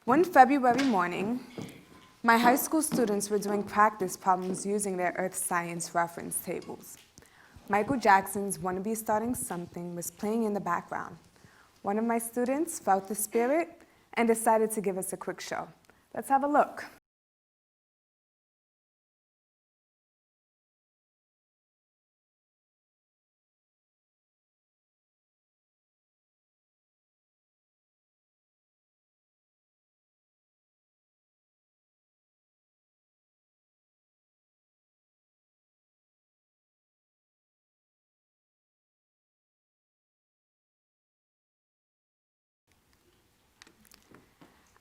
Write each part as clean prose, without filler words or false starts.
One February morning, my high school students were doing practice problems using their earth science reference tables. Michael Jackson's "Wanna Be Starting Something" was playing in the background. One of my students felt the spirit and decided to give us a quick show. Let's have a look.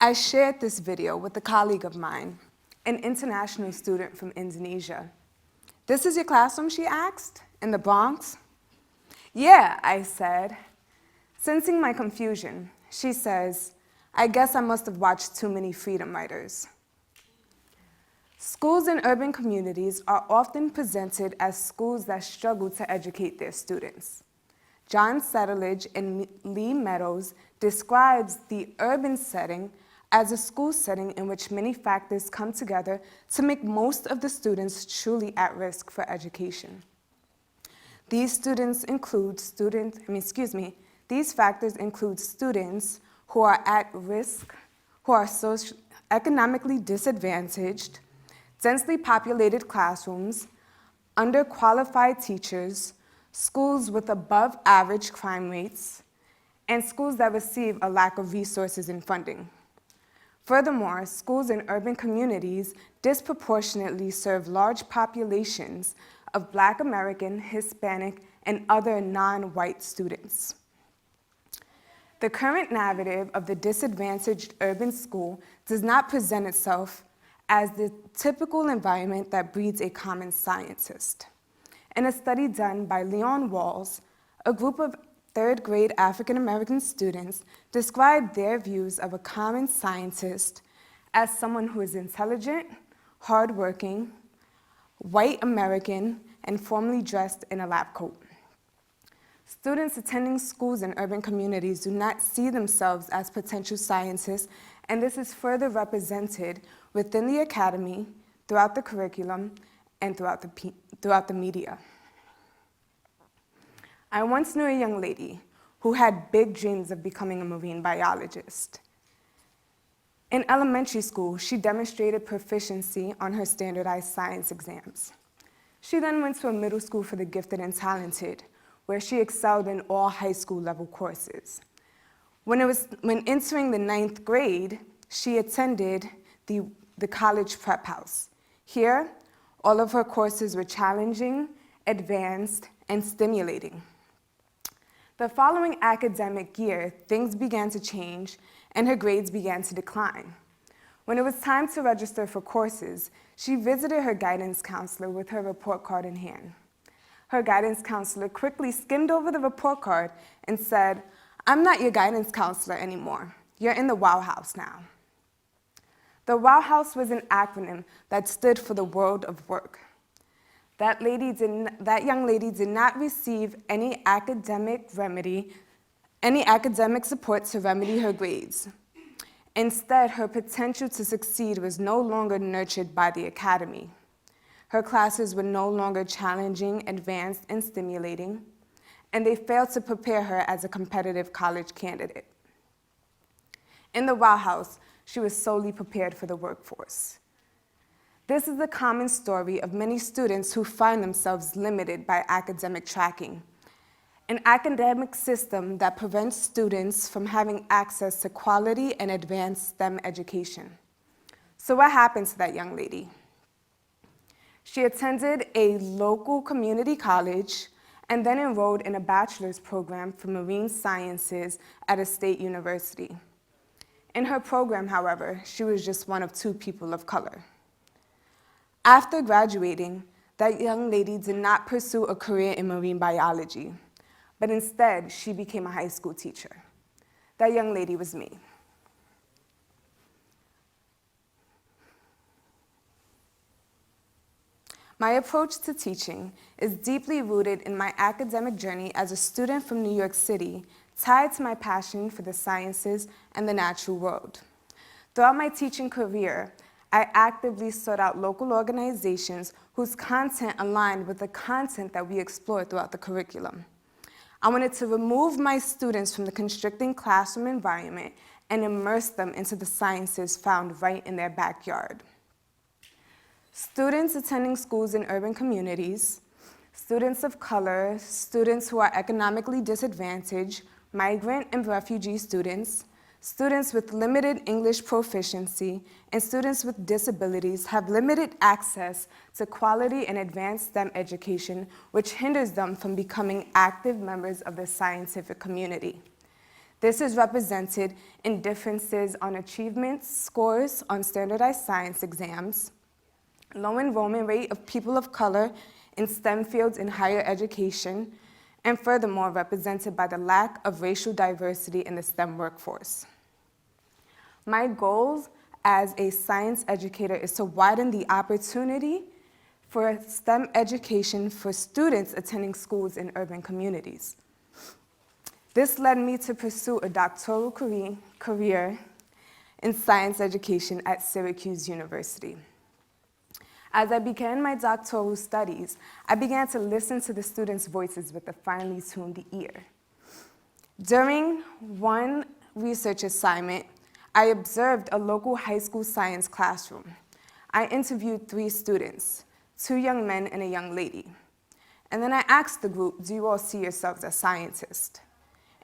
I shared this video with a colleague of mine, an international student from Indonesia. "This is your classroom?" she asked, "in the Bronx?" "Yeah," I said. Sensing my confusion, she says, "I guess I must have watched too many freedom writers." Schools in urban communities are often presented as schools that struggle to educate their students. John Settlage in Lee Meadows describes the urban setting as a school setting in which many factors come together to make most of the students truly at risk for education. These factors include students who are at risk, who are economically disadvantaged, densely populated classrooms, underqualified teachers, schools with above average crime rates, and schools that receive a lack of resources and funding. Furthermore, schools in urban communities disproportionately serve large populations of Black American, Hispanic, and other non-white students. The current narrative of the disadvantaged urban school does not present itself as the typical environment that breeds a common scientist. In a study done by Leon Walls, a group of third-grade African-American students described their views of a common scientist as someone who is intelligent, hardworking, white American, and formally dressed in a lab coat. Students attending schools in urban communities do not see themselves as potential scientists, and this is further represented within the academy, throughout the curriculum, and throughout the media. I once knew a young lady who had big dreams of becoming a marine biologist. In elementary school, she demonstrated proficiency on her standardized science exams. She then went to a middle school for the gifted and talented, where she excelled in all high school level courses. When entering the 9th grade, she attended the college prep house. Here, all of her courses were challenging, advanced, and stimulating. The following academic year, things began to change and her grades began to decline. When it was time to register for courses, she visited her guidance counselor with her report card in hand. Her guidance counselor quickly skimmed over the report card and said, "I'm not your guidance counselor anymore. You're in the Wow House now." The Wow House was an acronym that stood for the world of work. That young lady did not receive any academic support to remedy her grades. Instead, her potential to succeed was no longer nurtured by the academy. Her classes were no longer challenging, advanced, and stimulating, and they failed to prepare her as a competitive college candidate. In the Wow House, she was solely prepared for the workforce. This is the common story of many students who find themselves limited by academic tracking, an academic system that prevents students from having access to quality and advanced STEM education. So what happened to that young lady? She attended a local community college and then enrolled in a bachelor's program for marine sciences at a state university. In her program, however, she was just one of 2 people of color. After graduating, that young lady did not pursue a career in marine biology, but instead she became a high school teacher. That young lady was me. My approach to teaching is deeply rooted in my academic journey as a student from New York City, tied to my passion for the sciences and the natural world. Throughout my teaching career, I actively sought out local organizations whose content aligned with the content that we explored throughout the curriculum. I wanted to remove my students from the constricting classroom environment and immerse them into the sciences found right in their backyard. Students attending schools in urban communities, students of color, students who are economically disadvantaged, migrant and refugee students, students with limited English proficiency, and students with disabilities have limited access to quality and advanced STEM education, which hinders them from becoming active members of the scientific community. This is represented in differences on achievement scores on standardized science exams, low enrollment rate of people of color in STEM fields in higher education, and furthermore represented by the lack of racial diversity in the STEM workforce. My goals as a science educator is to widen the opportunity for STEM education for students attending schools in urban communities. This led me to pursue a doctoral career in science education at Syracuse University. As I began my doctoral studies, I began to listen to the students' voices with a finely tuned ear. During one research assignment, I observed a local high school science classroom. I interviewed 3 students, 2 young men and a young lady. And then I asked the group, do you all see yourselves as scientists?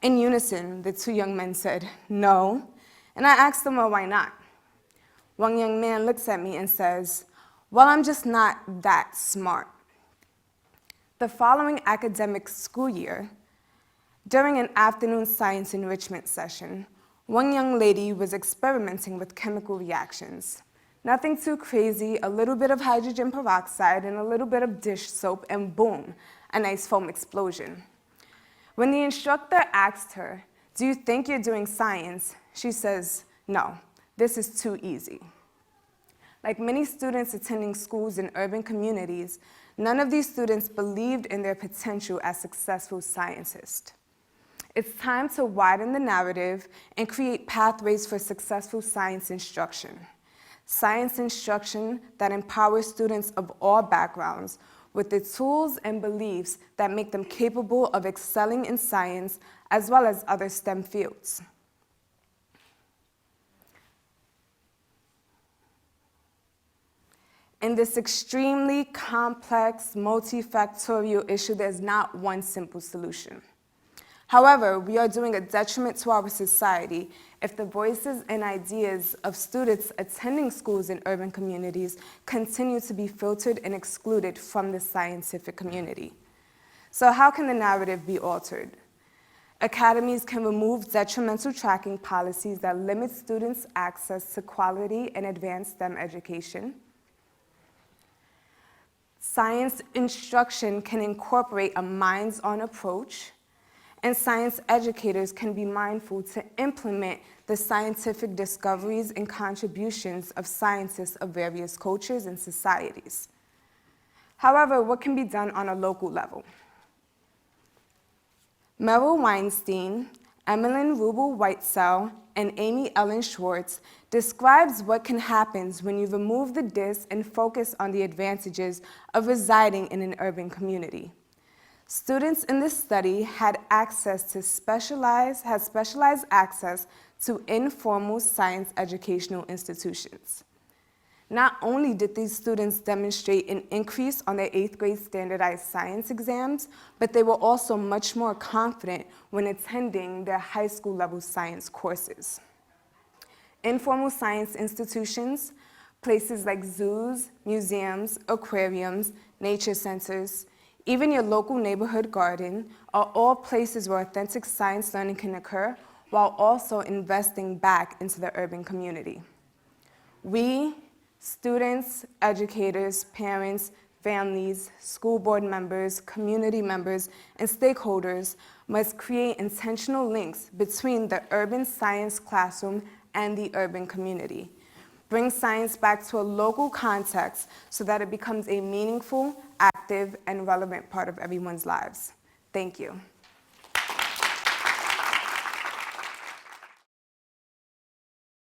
In unison, the 2 young men said, no. And I asked them, well, why not? One young man looks at me and says, well, I'm just not that smart. The following academic school year, during an afternoon science enrichment session, one young lady was experimenting with chemical reactions. Nothing too crazy, a little bit of hydrogen peroxide and a little bit of dish soap, and boom, a nice foam explosion. When the instructor asked her, do you think you're doing science? She says, no, this is too easy. Like many students attending schools in urban communities, none of these students believed in their potential as successful scientists. It's time to widen the narrative and create pathways for successful science instruction. Science instruction that empowers students of all backgrounds with the tools and beliefs that make them capable of excelling in science as well as other STEM fields. In this extremely complex, multifactorial issue, there's not one simple solution. However, we are doing a detriment to our society if the voices and ideas of students attending schools in urban communities continue to be filtered and excluded from the scientific community. So how can the narrative be altered? Academies can remove detrimental tracking policies that limit students' access to quality and advanced STEM education. Science instruction can incorporate a minds-on approach, and science educators can be mindful to implement the scientific discoveries and contributions of scientists of various cultures and societies. However, what can be done on a local level? Merrill Weinstein, Emmeline Rubel-Whitesell, and Amy Ellen Schwartz describes what can happen when you remove the dis and focus on the advantages of residing in an urban community. Students in this study had specialized access to informal science educational institutions. Not only did these students demonstrate an increase on their 8th grade standardized science exams, but they were also much more confident when attending their high school level science courses. Informal science institutions, places like zoos, museums, aquariums, nature centers, even your local neighborhood garden are all places where authentic science learning can occur while also investing back into the urban community. We, students, educators, parents, families, school board members, community members, and stakeholders must create intentional links between the urban science classroom and the urban community. Bring science back to a local context so that it becomes a meaningful, active, and relevant part of everyone's lives. Thank you.